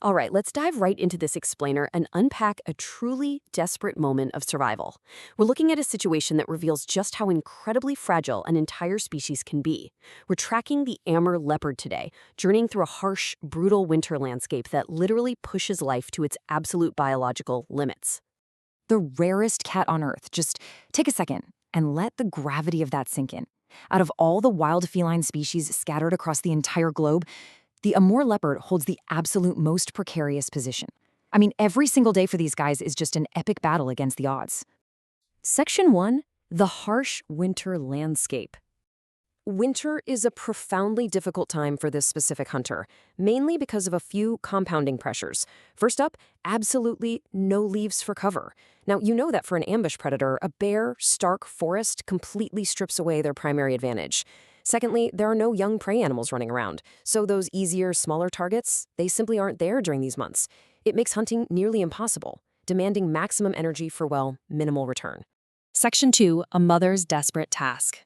All right, let's dive right into this explainer and unpack a truly desperate moment of survival. We're looking at a situation that reveals just how incredibly fragile an entire species can be. We're tracking the Amur leopard today, journeying through a harsh, brutal winter landscape that literally pushes life to its absolute biological limits. The rarest cat on Earth. Just take a second and let the gravity of that sink in. Out of all the wild feline species scattered across the entire globe, the Amur leopard holds the absolute most precarious position. I mean, every single day for these guys is just an epic battle against the odds. Section 1. The harsh winter landscape. Winter is a profoundly difficult time for this specific hunter, mainly because of a few compounding pressures. First up, absolutely no leaves for cover. Now, you know that for an ambush predator, a bare, stark forest completely strips away their primary advantage. Secondly, there are no young prey animals running around, so those easier, smaller targets, they simply aren't there during these months. It makes hunting nearly impossible, demanding maximum energy for, well, minimal return. Section 2. A mother's desperate task.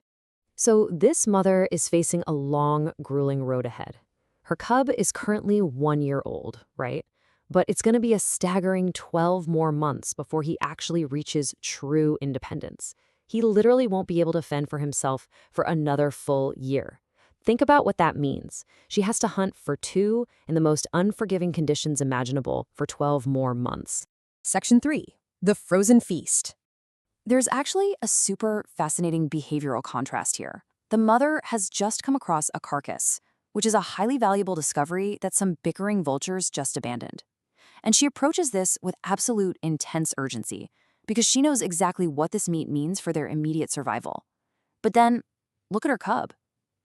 So this mother is facing a long, grueling road ahead. Her cub is currently 1 year old, right? But it's going to be a staggering 12 more months before he actually reaches true independence. He literally won't be able to fend for himself for another full year. Think about what that means. She has to hunt for two in the most unforgiving conditions imaginable for 12 more months. Section 3. The frozen feast. There's actually a super fascinating behavioral contrast here. The mother has just come across a carcass, which is a highly valuable discovery that some bickering vultures just abandoned. And she approaches this with absolute intense urgency, because she knows exactly what this meat means for their immediate survival. But then, look at her cub.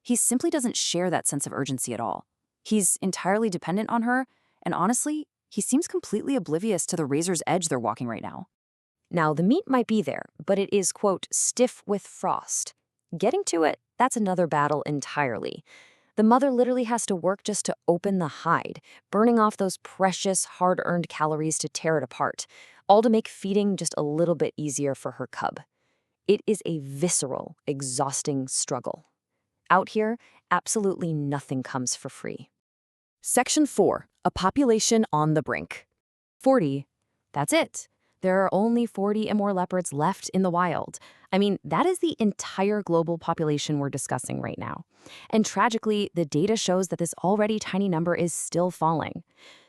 He simply doesn't share that sense of urgency at all. He's entirely dependent on her, and honestly, he seems completely oblivious to the razor's edge they're walking right now. Now, the meat might be there, but it is, quote, stiff with frost. Getting to it, that's another battle entirely. The mother literally has to work just to open the hide, burning off those precious, hard-earned calories to tear it apart, all to make feeding just a little bit easier for her cub. It is a visceral, exhausting struggle. Out here, absolutely nothing comes for free. Section 4. A population on the brink. 40. That's it. There are only 40 Amur leopards left in the wild. I mean, that is the entire global population we're discussing right now. And tragically, the data shows that this already tiny number is still falling.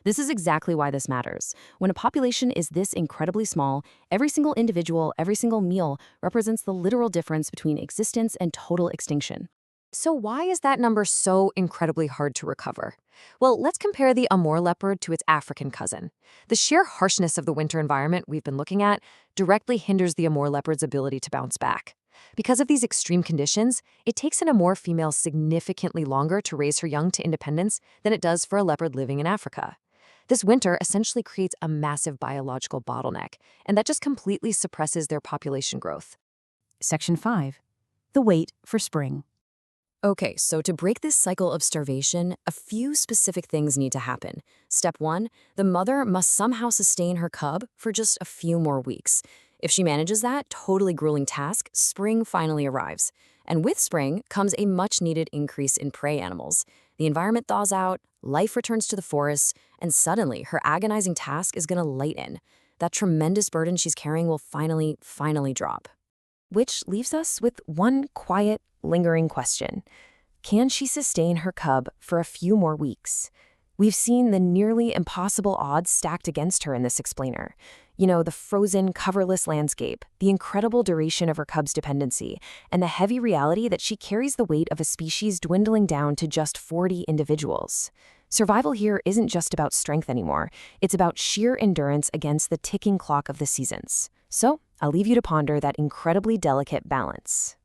This is exactly why this matters. When a population is this incredibly small, every single individual, every single meal represents the literal difference between existence and total extinction. So why is that number so incredibly hard to recover? Well, let's compare the Amur leopard to its African cousin. The sheer harshness of the winter environment we've been looking at directly hinders the Amur leopard's ability to bounce back. Because of these extreme conditions, it takes an Amur female significantly longer to raise her young to independence than it does for a leopard living in Africa. This winter essentially creates a massive biological bottleneck, and that just completely suppresses their population growth. Section 5. The wait for spring. Okay, so to break this cycle of starvation, a few specific things need to happen. Step 1, the mother must somehow sustain her cub for just a few more weeks. If she manages that totally grueling task, spring finally arrives. And with spring comes a much-needed increase in prey animals. The environment thaws out, life returns to the forests, and suddenly her agonizing task is going to lighten. That tremendous burden she's carrying will finally drop. Which leaves us with one quiet, lingering question. Can she sustain her cub for a few more weeks? We've seen the nearly impossible odds stacked against her in this explainer. You know, the frozen, coverless landscape, the incredible duration of her cub's dependency, and the heavy reality that she carries the weight of a species dwindling down to just 40 individuals. Survival here isn't just about strength anymore. It's about sheer endurance against the ticking clock of the seasons. So, I'll leave you to ponder that incredibly delicate balance.